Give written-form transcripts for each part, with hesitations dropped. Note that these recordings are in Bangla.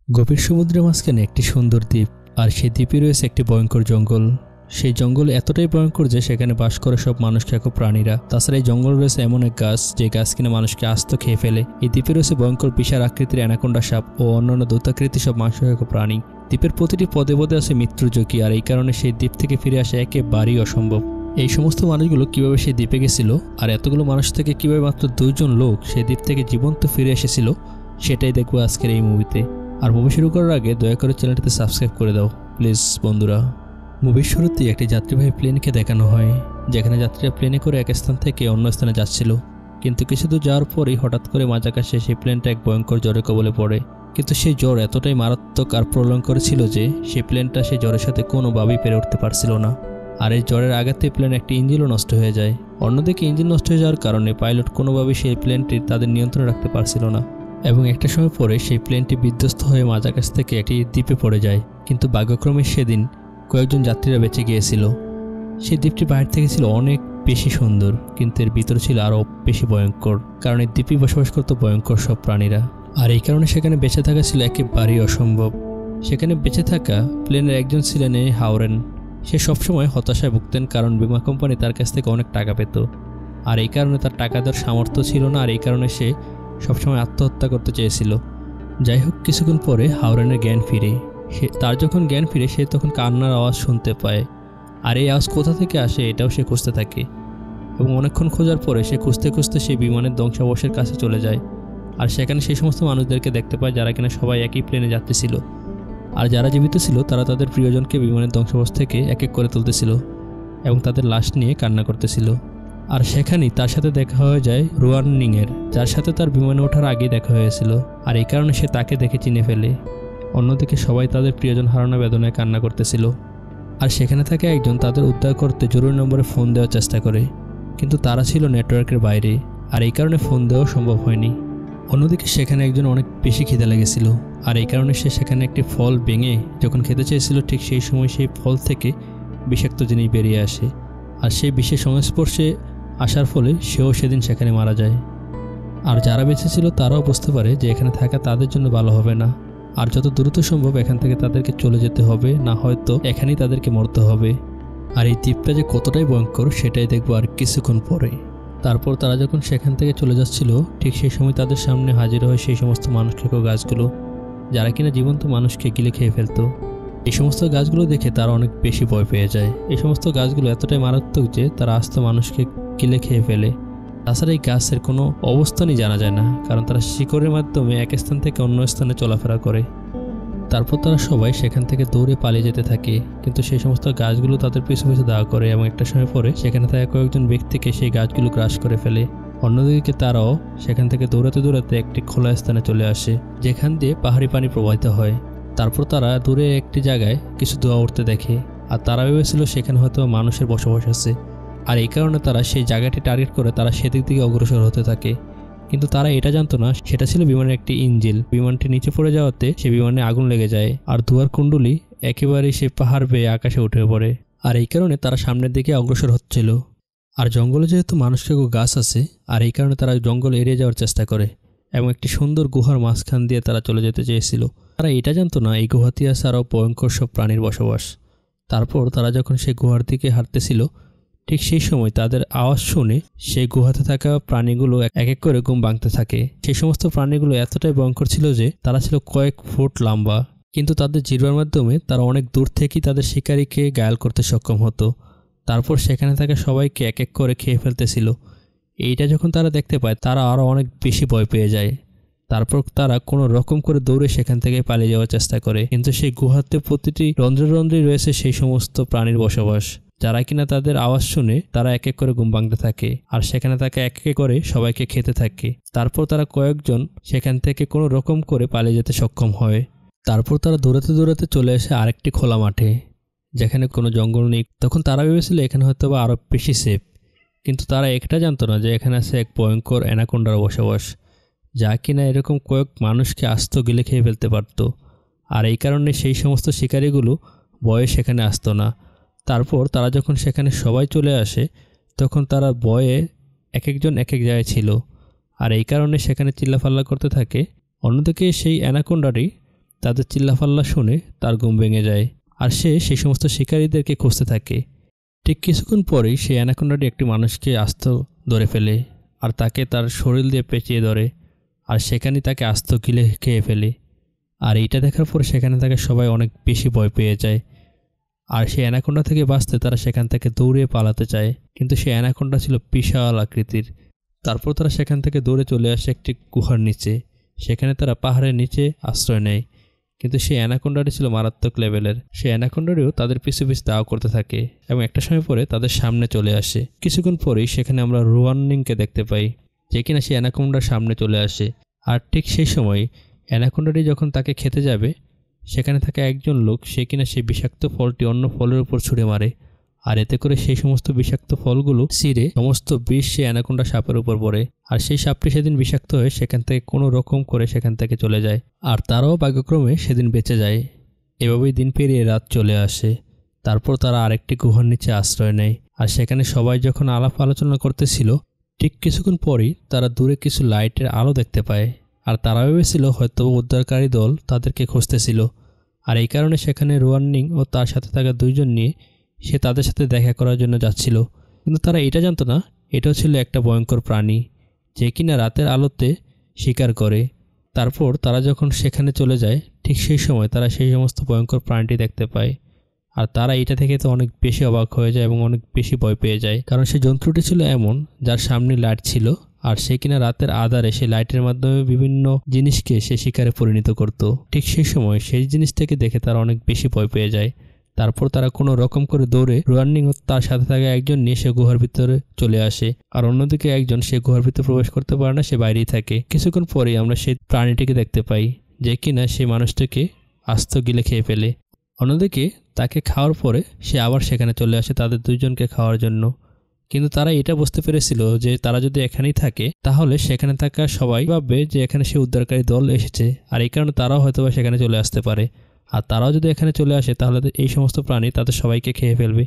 গভীর সমুদ্রের মাঝখানে একটি সুন্দর দ্বীপ, আর সেই দ্বীপে রয়েছে একটি ভয়ঙ্কর জঙ্গল। সেই জঙ্গল এতটাই ভয়ঙ্কর যে সেখানে বাস করে সব মানুষখেকো প্রাণীরা। তাছাড়া এই জঙ্গল রয়েছে এমন এক গাছ, যে গাছ কিনা মানুষকে আস্ত খেয়ে ফেলে। এই দ্বীপে রয়েছে ভয়ঙ্কর বিশাল আকৃতির অ্যানাকোন্ডা সাপ ও অন্যান্য দৈত্যাকৃতির সব মাংসখেকো প্রাণী। দ্বীপের প্রতিটি পদে পদে আছে মৃত্যুর ঝুঁকি, আর এই কারণে সেই দ্বীপ থেকে ফিরে আসা একেবারেই অসম্ভব। এই সমস্ত মানুষগুলো কিভাবে সেই দ্বীপে গেছিল, আর এতগুলো মানুষ থেকে কিভাবে মাত্র 2জন লোক সেই দ্বীপ থেকে জীবন্ত ফিরে এসেছিল, সেটাই দেখবো আজকের এই মুভিতে। আর মুভি শুরু করার আগে দয়া করে চ্যানেলটিতে সাবস্ক্রাইব করে দাও প্লিজ বন্ধুরা। মুভির শুরুতেই একটি যাত্রীবাহী প্লেনকে দেখানো হয়, যেখানে যাত্রীরা প্লেনে করে এক স্থান থেকে অন্য স্থানে যাচ্ছিল। কিন্তু কিছু দূর যাওয়ার পরই হঠাৎ করে মাঝাকাশে সেই প্লেনটা এক ভয়ঙ্কর জ্বরে কবলে পড়ে। কিন্তু সেই জ্বর এতটাই মারাত্মক আর প্রলয়ঙ্কর ছিল যে সেই প্লেনটা সেই জ্বরের সাথে কোনোভাবেই পেরে উঠতে পারছিল না। আর এই জ্বরের আঘাতে প্লেন একটি ইঞ্জিনও নষ্ট হয়ে যায়। অন্যদিকে ইঞ্জিন নষ্ট হয়ে যাওয়ার কারণে পাইলট কোনোভাবেই সেই প্লেনটি তাদের নিয়ন্ত্রণে রাখতে পারছিল না, এবং একটা সময় পরে সেই প্লেনটি বিধ্বস্ত হয়ে মাঝাকাশ থেকে একটি দ্বীপে পড়ে যায়। কিন্তু ভাগ্যক্রমে সেদিন কয়েকজন যাত্রীরা বেঁচে গিয়েছিল। সেই দ্বীপটি বাইরে থেকে ছিল অনেক বেশি সুন্দর, কিন্তু এর ভিতরে ছিল আরও বেশি ভয়ঙ্কর, কারণ এই দ্বীপে বসবাস করতো ভয়ঙ্কর সব প্রাণীরা। আর এই কারণে সেখানে বেঁচে থাকা ছিল একেবারেই অসম্ভব। সেখানে বেঁচে থাকা প্লেনের একজন ছিলেন এই হাওরেন। সে সবসময় হতাশায় ভুগতেন, কারণ বিমা কোম্পানি তার কাছ থেকে অনেক টাকা পেত, আর এই কারণে তার টাকা দেওয়ার সামর্থ্য ছিল না। আর এই কারণে সে সবসময় আত্মহত্যা করতে চেয়েছিল। যাই হোক, কিছুক্ষণ পরে হাওরেনের জ্ঞান ফিরে। তার যখন জ্ঞান ফিরে, সে তখন কান্নার আওয়াজ শুনতে পায়। আর এই আওয়াজ কোথা থেকে আসে এটাও সে খুঁজতে থাকে, এবং অনেকক্ষণ খোঁজার পরে সে খুঁজতে খুঁজতে সেই বিমানের ধ্বংসাবশের কাছে চলে যায়। আর সেখানে সেই সমস্ত মানুষদেরকে দেখতে পায় যারা কিনা সবাই একই প্লেনে যাত্রী ছিল। আর যারা জীবিত ছিল তারা তাদের প্রিয়জনকে বিমানের ধ্বংসাবশ থেকে এক এক করে তুলতেছিল এবং তাদের লাশ নিয়ে কান্না করতেছিল। আর সেখানেই তার সাথে দেখা হয়ে যায় রুয়াননিংয়ের, যার সাথে তার বিমানে ওঠার আগেই দেখা হয়েছিল। আর এই কারণে সে তাকে দেখে চিনে ফেলে। অন্যদিকে সবাই তাদের প্রিয়জন হারানোর বেদনায় কান্না করতেছিল। আর সেখানে থাকে একজন তাদের উদ্ধার করতে জরুরি নম্বরে ফোন দেওয়ার চেষ্টা করে, কিন্তু তারা ছিল নেটওয়ার্কের বাইরে, আর এই কারণে ফোন দেওয়া সম্ভব হয়নি। অন্যদিকে সেখানে একজন অনেক বেশি খিদে লেগেছিল, আর এই কারণে সে সেখানে একটি ফল ভেঙে যখন খেতে চেয়েছিল, ঠিক সেই সময় সেই ফল থেকে বিষাক্ত জিনিস বেরিয়ে আসে। আর সেই বিষের সংস্পর্শে আসার ফলে সেও সেদিন সেখানে মারা যায়। আর যারা বেঁচে ছিল তারাও বুঝতে পারে যে এখানে থাকা তাদের জন্য ভালো হবে না, আর যত দ্রুত সম্ভব এখান থেকে তাদেরকে চলে যেতে হবে, না হয়তো এখানেই তাদেরকে মরতে হবে। আর এই দ্বীপটা যে কতটাই ভয়ঙ্কর সেটাই দেখবো আর কিছুক্ষণ পরে। তারপর তারা যখন সেখান থেকে চলে যাচ্ছিল, ঠিক সেই সময় তাদের সামনে হাজির হয় সেই সমস্ত মানুষখেকো গাছগুলো, যারা কিনা জীবন্ত মানুষকে গিলে খেয়ে ফেলতো। এই সমস্ত গাছগুলো দেখে তারা অনেক বেশি ভয় পেয়ে যায়। এই সমস্ত গাছগুলো এতটাই মারাত্মক যে তারা আস্ত মানুষকে গিলে খেয়ে ফেলে। তাছাড়া এই গাছের কোনো অবস্থানই জানা যায় না, কারণ তারা শিকড়ের মাধ্যমে এক স্থান থেকে অন্য স্থানে চলাফেরা করে। তারপর তারা সবাই সেখান থেকে দৌড়ে পালিয়ে যেতে থাকে, কিন্তু সেই সমস্ত গাছগুলো তাদের পিছু পিছু দাঁড় করে, এবং একটা সময় পরে সেখানে থাকা কয়েকজন ব্যক্তিকে সেই গাছগুলো গ্রাস করে ফেলে। অন্যদিকে তারাও সেখান থেকে দৌড়াতে দৌড়াতে একটি খোলা স্থানে চলে আসে, যেখান দিয়ে পাহাড়ি পানি প্রবাহিত হয়। তারপর তারা দূরে একটি জায়গায় কিছু ধোঁয়া উঠতে দেখে, আর তারা ভেবেছিল সেখানে হয়তো মানুষের বসবাস আছে। আর এই কারণে তারা সেই জায়গাটি টার্গেট করে তারা সেদিক দিকে অগ্রসর হতে থাকে। কিন্তু তারা এটা জানতো না সেটা ছিল বিমানের একটি ইঞ্জিন। বিমানটি নিচে পড়ে যাওয়াতে সে বিমানে আগুন লেগে যায়, আর ধোঁয়ার কুণ্ডলী একেবারেই সে পাহাড় বেয়ে আকাশে উঠে পড়ে। আর এই কারণে তারা সামনের দিকে অগ্রসর হচ্ছিল। আর জঙ্গলে যেহেতু মানুষখেকো গাছ আছে, আর এই কারণে তারা জঙ্গল এড়িয়ে যাওয়ার চেষ্টা করে, এবং একটি সুন্দর গুহার মাঝখান দিয়ে তারা চলে যেতে চেয়েছিল। তারা এটা জানতো না এই গুহাতে আছে আরও ভয়ঙ্কর সব প্রাণীর বসবাস। তারপর তারা যখন সেই গুহার দিকে হাঁটতেছিল, ঠিক সেই সময় তাদের আওয়াজ শুনে সেই গুহাতে থাকা প্রাণীগুলো এক এক করে ঘুম ভাঙতে থাকে। সেই সমস্ত প্রাণীগুলো এতটাই ভয়ঙ্কর ছিল যে তারা ছিল কয়েক ফুট লম্বা, কিন্তু তাদের জিহ্বার মাধ্যমে তারা অনেক দূর থেকেই তাদের শিকারীকে ঘায়েল করতে সক্ষম হতো। তারপর সেখানে থাকা সবাইকে এক এক করে খেয়ে ফেলতেছিল। এইটা যখন তারা দেখতে পায়, তারা আরও অনেক বেশি ভয় পেয়ে যায়। তারপর তারা কোনো রকম করে দৌড়ে সেখান থেকে পালিয়ে যাওয়ার চেষ্টা করে, কিন্তু সেই গুহাতে প্রতিটি রন্ধ্রে রন্ধ্রে রয়েছে সেই সমস্ত প্রাণীর বসবাস, যারা কিনা তাদের আওয়াজ শুনে তারা এক এক করে ঘুম ভাঙতে থাকে, আর সেখানে তাকে এক এক করে সবাইকে খেতে থাকে। তারপর তারা কয়েকজন সেখান থেকে কোনো রকম করে পালিয়ে যেতে সক্ষম হয়। তারপর তারা দৌড়াতে দৌড়াতে চলে আসে আরেকটি খোলা মাঠে, যেখানে কোনো জঙ্গল নেই। তখন তারা ভেবেছিল এখানে হয়তো বা আরও বেশি সেফ, কিন্তু তারা একটা জানতো না যে এখানে আছে এক ভয়ঙ্কর অ্যানাকোন্ডার বসবাস, যা কিনা এরকম কয়েক মানুষকে আস্ত গিলে খেয়ে ফেলতে পারত। আর এই কারণে সেই সমস্ত শিকারীগুলো ভয়ে সেখানে আসতো না। তারপর তারা যখন সেখানে সবাই চলে আসে, তখন তারা ভয়ে এক একজন এক এক জায়গায় ছিল, আর এই কারণে সেখানে চিল্লাফাল্লা করতে থাকে। অন্যদিকে সেই অ্যানাকোন্ডাটি তাদের চিল্লাফাল্লা শুনে তার ঘুম ভেঙে যায় আর সে সেই সমস্ত শিকারীদেরকে খুঁজতে থাকে। ঠিক কিছুক্ষণ পরেই সেই অ্যানাকোন্ডাটি একটি মানুষকে আস্ত ধরে ফেলে আর তাকে তার শরীর দিয়ে পেঁচিয়ে ধরে আর সেখানেই তাকে আস্ত গিলে খেয়ে ফেলে। আর এইটা দেখার পর সেখানে তাকে সবাই অনেক বেশি ভয় পেয়ে যায়। আর সেই অ্যানাকোন্ডা থেকে বাঁচতে তারা সেখান থেকে দৌড়ে পালাতে চায়, কিন্তু সেই অ্যানাকোন্ডা ছিল বিশাল আকৃতির। তারপর তারা সেখান থেকে দৌড়ে চলে আসে একটি গুহার নিচে। সেখানে তারা পাহাড়ের নিচে আশ্রয় নেয়, কিন্তু সেই অ্যানাকোন্ডাটি ছিল মারাত্মক লেভেলের। সেই অ্যানাকোন্ডাটিও তাদের পিছু পিছু দাও করতে থাকে এবং একটা সময় পরে তাদের সামনে চলে আসে। কিছুক্ষণ পরেই সেখানে আমরা রুয়াননিংকে দেখতে পাই, যে কিনা সেই অ্যানাকোন্ডার সামনে চলে আসে। আর ঠিক সেই সময় অ্যানাকোন্ডাটি যখন তাকে খেতে যাবে, সেখানে থাকা একজন লোক সে কিনা সেই বিষাক্ত ফলটি অন্য ফলের উপর ছুঁড়ে মারে, আর এতে করে সেই সমস্ত বিষাক্ত ফলগুলো ছিঁড়ে সমস্ত বিষ সেই অ্যানাকোন্ডা সাপের উপর পড়ে। আর সেই সাপটি সেদিন বিষাক্ত হয়ে সেখান থেকে কোনো রকম করে সেখান থেকে চলে যায়, আর তারাও ভাগ্যক্রমে সেদিন বেঁচে যায়। এভাবেই দিন পেরিয়ে রাত চলে আসে। তারপর তারা আরেকটি গুহার নিচে আশ্রয় নেয়। আর সেখানে সবাই যখন আলাপ আলোচনা করতেছিল, ঠিক কিছুক্ষণ পরই তারা দূরে কিছু লাইটের আলো দেখতে পায়। আর তারা ভেবেছিল হয়তো উদ্ধারকারী দল তাদেরকে খুঁজতেছিল, আর এই কারণে সেখানে রুয়াননিং ও তার সাথে থাকা দুইজন নিয়ে সে তাদের সাথে দেখা করার জন্য যাচ্ছিল। কিন্তু তারা এটা জানতো না এটাও ছিল একটা ভয়ঙ্কর প্রাণী, যে কিনা রাতের আলোতে শিকার করে। তারপর তারা যখন সেখানে চলে যায়, ঠিক সেই সময় তারা সেই সমস্ত ভয়ঙ্কর প্রাণীটি দেখতে পায়। আর তারা এটা থেকে তো অনেক বেশি অবাক হয়ে যায় এবং অনেক বেশি ভয় পেয়ে যায়, কারণ সেই জন্তুটি ছিল এমন যার সামনে লাইট ছিল, আর সে কিনা রাতের আধারে সেই লাইটের মাধ্যমে বিভিন্ন জিনিসকে সে শিকারে পরিণত করত। ঠিক সেই সময় সেই জিনিস থেকে দেখে তারা অনেক বেশি ভয় পেয়ে যায়। তারপর তারা কোনো রকম করে দৌড়ে রুয়াননিং ও তার সাথে থাকা একজন নিয়ে সে গুহার ভিতরে চলে আসে, আর অন্যদিকে একজন সে গুহার ভিতরে প্রবেশ করতে পারে না, সে বাইরেই থাকে। কিছুক্ষণ পরেই আমরা সেই প্রাণীটিকে দেখতে পাই, যে কিনা সেই মানুষটিকে আস্ত গিলে খেয়ে ফেলে। অন্যদিকে তাকে খাওয়ার পরে সে আবার সেখানে চলে আসে তাদের দুইজনকে খাওয়ার জন্য। কিন্তু তারা এটা বুঝতে পেরেছিল যে তারা যদি এখানেই থাকে তাহলে সেখানে থাকা সবাই ভাববে যে এখানে সে উদ্ধারকারী দল এসেছে, আর এই কারণে তারাও হয়তো সেখানে চলে আসতে পারে। আর তারাও যদি এখানে চলে আসে তাহলে এই সমস্ত প্রাণী তাদের সবাইকে খেয়ে ফেলবে,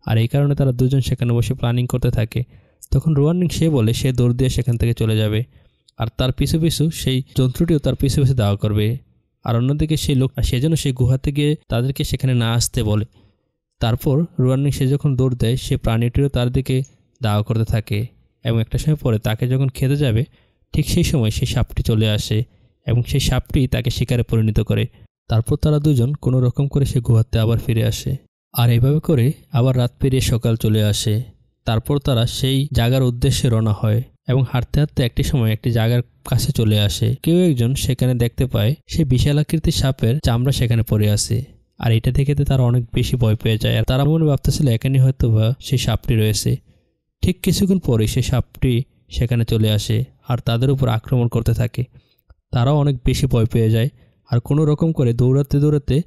আর এই কারণে তারা দুজন সেখানে বসে প্ল্যানিং করতে থাকে। তখন রুয়াননিং সে বলে সে দৌড় দিয়ে সেখান থেকে চলে যাবে, আর তার পিছু পিছু সেই জন্তুটিও তার পিছু পিছু দাওয়া করবে। আর অন্যদিকে সেই লোক সেজন্য সেই গুহাতে গিয়ে তাদেরকে সেখানে না আসতে বলে। তারপর রুয়াননিং সে যখন দৌড় দেয়, সে প্রাণীটিও তার দিকে দাওয়া করতে থাকে এবং একটা সময় পরে তাকে যখন খেতে যাবে, ঠিক সেই সময় সেই সাপটি চলে আসে এবং সেই সাপটি তাকে শিকারে পরিণত করে। তারপর তারা দুজন কোনো রকম করে সে গুহাতে আবার ফিরে আসে, আর এইভাবে করে আবার রাত পেরিয়ে সকাল চলে আসে। তারপর তারা সেই জায়গার উদ্দেশ্যে রওনা হয় এবং হাঁটতে হাঁটতে একটি সময় একটি জায়গার কাছে চলে আসে। কেউ একজন সেখানে দেখতে পায় সেই বিশাল আকৃতির সাপের চামড়া সেখানে পড়ে আছে, আর এটা দেখে তারা অনেক বেশি ভয় পেয়ে যায়। আর তারা মনে ভাবতেছিল এখানেই হয়তো বা সেই সাপটি রয়েছে। ঠিক কিছুক্ষণ পরে সেই সাপটি সেখানে চলে আসে আর তাদের উপর আক্রমণ করতে থাকে। তারাও অনেক বেশি ভয় পেয়ে যায়, আর কোনো রকম করে দৌড়াতে দৌড়াতে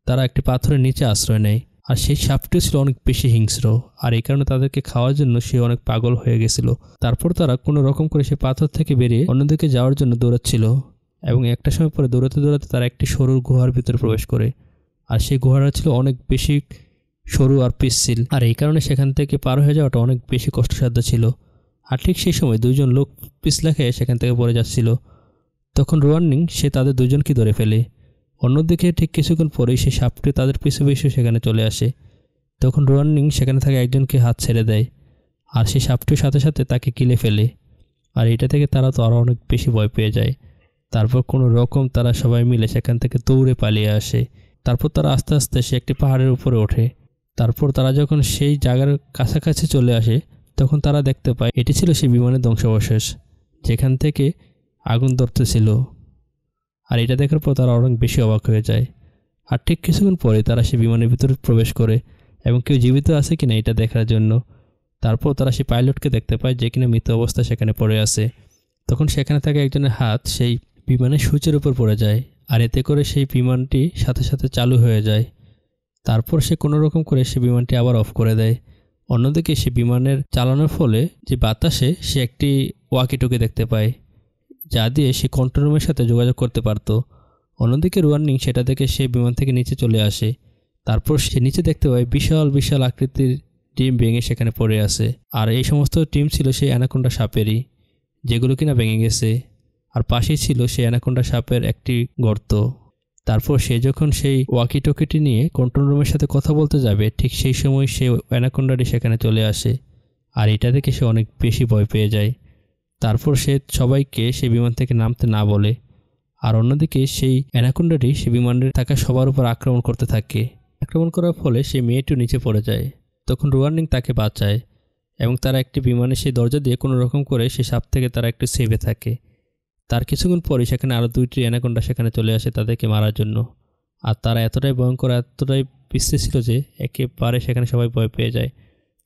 তারা একটি পাথরের নিচে আশ্রয় নেয়। আর সেই সাপটিও ছিল অনেক বেশি হিংস্র, আর এই কারণে তাদেরকে খাওয়ার জন্য সে অনেক পাগল হয়ে গেছিল। তারপর তারা কোনো রকম করে সেই পাথর থেকে বেরিয়ে অন্যদিকে যাওয়ার জন্য দৌড়াচ্ছিল, এবং একটা সময় পরে দৌড়াতে দৌড়াতে তারা একটি সরু গুহার ভিতরে প্রবেশ করে। আর সেই গুহাটা ছিল অনেক বেশি সরু আর পিচ্ছিল, আর এই কারণে সেখান থেকে পার হয়ে যাওয়াটা অনেক বেশি কষ্টসাধ্য ছিল। আর ঠিক সেই সময় দুইজন লোক পিছলা খেয়ে সেখান থেকে পড়ে যাচ্ছিল। তখন রুয়াননিং সে তাদের দুজনকে ধরে ফেলে। অন্যদিকে ঠিক কিছুক্ষণ পরেই সেই সাপটি তাদের পিছু পিছু সেখানে চলে আসে। তখন রুয়াননিং সেখানে থাকা একজনকে হাত ছেড়ে দেয়, আর সেই সাপটির সাথে সাথে তাকে গিলে ফেলে। আর এটা থেকে তারা তো আরও অনেক বেশি ভয় পেয়ে যায়। তারপর কোনো রকম তারা সবাই মিলে সেখান থেকে দৌড়ে পালিয়ে আসে। তারপর তারা আস্তে আস্তে সে একটি পাহাড়ের উপরে ওঠে। তারপর তারা যখন সেই জায়গার কাছাকাছি চলে আসে, তখন তারা দেখতে পায় এটি ছিল সেই বিমানের ধ্বংসাবশেষ, যেখান থেকে আগুন ধরতেছিল। আর এটা দেখার পর তারা অনেক বেশি অবাক হয়ে যায়। আর ঠিক কিছুক্ষণ পরে তারা সেই বিমানের ভিতরে প্রবেশ করে এবং কেউ জীবিত আছে কিনা এটা দেখার জন্য। তারপর তারা সেই পাইলটকে দেখতে পায়, যে কিনা মৃত অবস্থা সেখানে পড়ে আছে। তখন সেখানে থাকা একজনের হাত সেই বিমানের সুইচের উপর পড়ে যায়, আর এতে করে সেই বিমানটি সাথে সাথে চালু হয়ে যায়। তারপর সে কোনো রকম করে সে বিমানটি আবার অফ করে দেয়। অন্যদিকে সে বিমানের চালানোর ফলে যে বাতাসে সে একটি ওয়াকিটকি দেখতে পায়, যা দিয়ে সে কন্ট্রোল রুমের সাথে যোগাযোগ করতে পারত। অন্যদিকে রুয়াননিং সেটা থেকে সে বিমান থেকে নিচে চলে আসে। তারপর সে নিচে দেখতে পায় বিশাল বিশাল আকৃতির ডিম ভেঙে সেখানে পড়ে আছে, আর এই সমস্ত ডিম ছিল সেই অ্যানাকোন্ডা সাপেরই, যেগুলো কিনা ভেঙে গেছে। আর পাশেই ছিল সেই অ্যানাকোন্ডা সাপের একটি গর্ত। তারপর সে যখন সেই ওয়াকি টকিটি নিয়ে কন্ট্রোল রুমের সাথে কথা বলতে যাবে, ঠিক সেই সময় সে অ্যানাকোন্ডাটি সেখানে চলে আসে। আর এটা দেখে সে অনেক বেশি ভয় পেয়ে যায়। তারপর সে সবাইকে সেই বিমান থেকে নামতে না বলে। আর অন্যদিকে সেই অ্যানাকোন্ডাটি সে বিমানের থাকা সবার উপর আক্রমণ করতে থাকে। আক্রমণ করার ফলে সেই মেয়েটিও নিচে পড়ে যায়। তখন রুয়ানিং তাকে বাঁচায় এবং তারা একটি বিমানের সেই দরজা দিয়ে কোনো রকম করে সেই সাপ থেকে তারা একটু সেভে থাকে। তার কিছুক্ষণ পরে সেখানে আরও 2টি অ্যানাকোন্ডা সেখানে চলে আসে তাদেরকে মারার জন্য। আর তারা এতটাই ভয়ঙ্কর, এতটাই পিছলে ছিল যে একেবারে সেখানে সবাই ভয় পেয়ে যায়।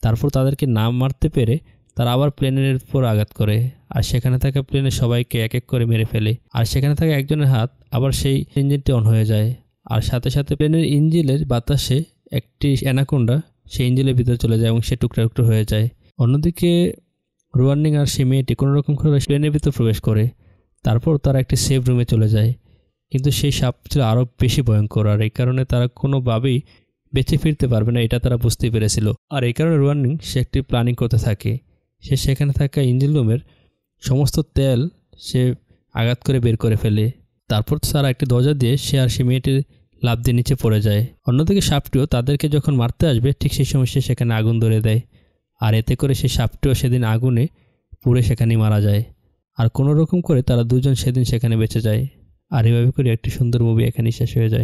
তারপর তাদেরকে না মারতে পেরে তারা আবার প্লেনের উপর আঘাত করে, আর সেখানে থাকা প্লেনের সবাইকে এক এক করে মেরে ফেলে। আর সেখানে থাকা একজনের হাত আবার সেই ইঞ্জিনটি অন হয়ে যায়, আর সাথে সাথে প্লেনের ইঞ্জিনের বাতাসে একটি অ্যানাকোন্ডা সেই ইঞ্জিনের ভিতরে চলে যায় এবং সে টুকরা টুকরো হয়ে যায়। অন্যদিকে রুয়ানিং আর সেই মেয়েটি কোনো রকম করে প্লেনের ভিতর প্রবেশ করে। তারপর তারা একটি সেফ রুমে চলে যায়, কিন্তু সেই সাপ ছিল আরও বেশি ভয়ঙ্কর, আর এই কারণে তারা কোনোভাবেই বেঁচে ফিরতে পারবে না এটা তারা বুঝতে পেরেছিল। আর এই কারণে রুয়ানিং সে একটি প্ল্যানিং করতে থাকে। সে সেখানে থাকা ইঞ্জিন রুমের সমস্ত তেল সে আঘাত করে বের করে ফেলে। তারপর তারা একটি দরজা দিয়ে সে আর সে মেয়েটির লাফ দিয়ে নিচে পড়ে যায়। অন্যদিকে সাপটিও তাদেরকে যখন মারতে আসবে ঠিক সেই সময় সে সেখানে আগুন ধরে দেয়, আর এতে করে সেই সাপটিও সেদিন আগুনে পুড়ে সেখানেই মারা যায়। আর কোনো রকম করে তারা দুজন সেদিন সেখানে বেঁচে যায়। আর এভাবে করে একটি সুন্দর মুভি এখানেই শেষ হয়ে যায়।